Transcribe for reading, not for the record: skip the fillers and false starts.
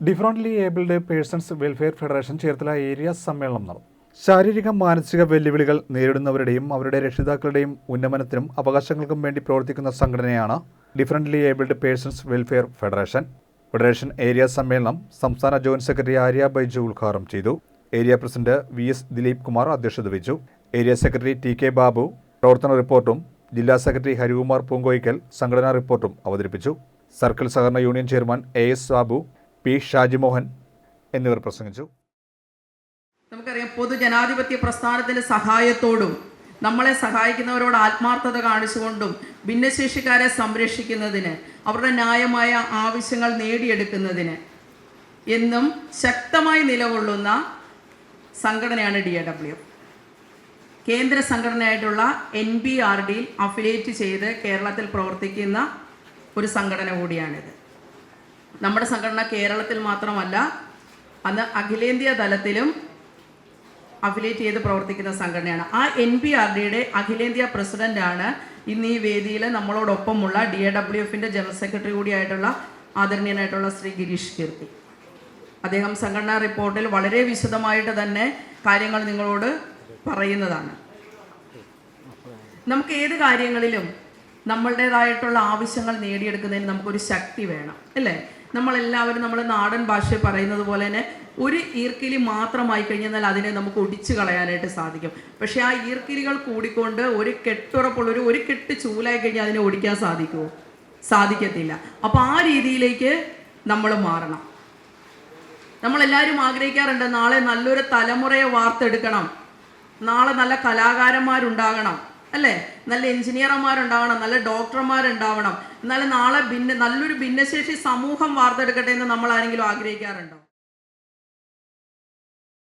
Differently abled persons welfare federation Cherthala area സമ്മേളനം നടന്നു. ശാരീരിക മാനസിക വെല്ലുവിളികൾ നേരിടുന്നവരുടെയും അവരുടെ രക്ഷിതാക്കളുടെയും ഉന്നമനത്തിനും അവകാശങ്ങൾക്കും വേണ്ടി പ്രവർത്തിക്കുന്ന സംഘടനയാണ് differently abled persons welfare federation area സമ്മേളനം സംസ്ഥാന ജോയിന്റ് സെക്രട്ടറി ആര്യ ബൈജു ഉദ്ഘാടനം ചെയ്തു. Area president VS Dileep Kumar അധ്യക്ഷത വഹിച്ചു. ഏരിയ സെക്രട്ടറി TK ബാബു പ്രവർത്തന റിപ്പോർട്ടും ജില്ലാ സെക്രട്ടറി ഹരികുമാർ പൂങ്കോയിക്കൽ സംഘടനാ റിപ്പോർട്ടും അവതരിപ്പിച്ചു. സർക്കിൾ സഹകരണ union chairman AS Sabu, P Shaji Mohan എന്നിവർ പ്രസംഗിച്ചു. നമുക്കറിയാം, പൊതുജനാധിപത്യ പ്രസ്ഥാനത്തിന്റെ സഹായത്തോടും നമ്മളെ സഹായിക്കുന്നവരോട് ആത്മാർത്ഥത കാണിച്ചുകൊണ്ടും ഭിന്നശേഷിക്കാരെ സംരക്ഷിക്കുന്നതിന് അവരുടെ ന്യായമായ ആവശ്യങ്ങൾ നേടിയെടുക്കുന്നതിന് എന്നും ശക്തമായി നിലകൊള്ളുന്ന സംഘടനയാണ് DAWF. കേന്ദ്ര സംഘടനയായിട്ടുള്ള NBRDയിൽ അഫിലിയേറ്റ് ചെയ്ത് കേരളത്തിൽ പ്രവർത്തിക്കുന്ന ഒരു സംഘടന കൂടിയാണിത്. നമ്മുടെ സംഘടന കേരളത്തിൽ മാത്രമല്ല, അന്ന് അഖിലേന്ത്യാ തലത്തിലും അഫിലിയേറ്റ് ചെയ്ത് പ്രവർത്തിക്കുന്ന സംഘടനയാണ്. ആ NBRDയുടെ അഖിലേന്ത്യാ പ്രസിഡന്റാണ് ഇന്ന് ഈ വേദിയിൽ നമ്മളോടൊപ്പമുള്ള DAWFിൻ്റെ ജനറൽ സെക്രട്ടറി കൂടിയായിട്ടുള്ള ആദരണീയനായിട്ടുള്ള ശ്രീ ഗിരീഷ് കീർത്തി. അദ്ദേഹം സംഘടനാ റിപ്പോർട്ടിൽ വളരെ വിശദമായിട്ട് തന്നെ കാര്യങ്ങൾ നിങ്ങളോട് പറയുന്നതാണ്. നമുക്ക് ഏത് കാര്യങ്ങളിലും നമ്മളുടേതായിട്ടുള്ള ആവശ്യങ്ങൾ നേടിയെടുക്കുന്നതിന് നമുക്കൊരു ശക്തി വേണം, അല്ലേ? നമ്മളെല്ലാവരും നമ്മൾ നാടൻ ഭാഷയിൽ പറയുന്നത് പോലെ തന്നെ ഒരു ഈർക്കിലി മാത്രമായി കഴിഞ്ഞാൽ അതിനെ നമുക്ക് ഒടിച്ചു കളയാനായിട്ട് സാധിക്കും. പക്ഷെ ആ ഈർക്കിലികൾ കൂടിക്കൊണ്ട് ഒരു കെട്ടുറപ്പുള്ളൊരു ഒരു കെട്ട് ചൂലായി കഴിഞ്ഞാൽ അതിനെ ഒടിക്കാൻ സാധിക്കുമോ? സാധിക്കത്തില്ല. അപ്പോൾ ആ രീതിയിലേക്ക് നമ്മൾ മാറണം. നമ്മളെല്ലാവരും ആഗ്രഹിക്കാറുണ്ട്, നാളെ നല്ലൊരു തലമുറയെ വാർത്തെടുക്കണം, നാളെ നല്ല കലാകാരന്മാരുണ്ടാകണം, അല്ലേ? നല്ല എഞ്ചിനീയർമാരുണ്ടാവണം, നല്ല ഡോക്ടർമാരുണ്ടാവണം, എന്നാലും നാളെ നല്ലൊരു ഭിന്നശേഷി സമൂഹം വാർത്തെടുക്കട്ടെ എന്ന് നമ്മൾ ആരെങ്കിലും ആഗ്രഹിക്കാറുണ്ടോ?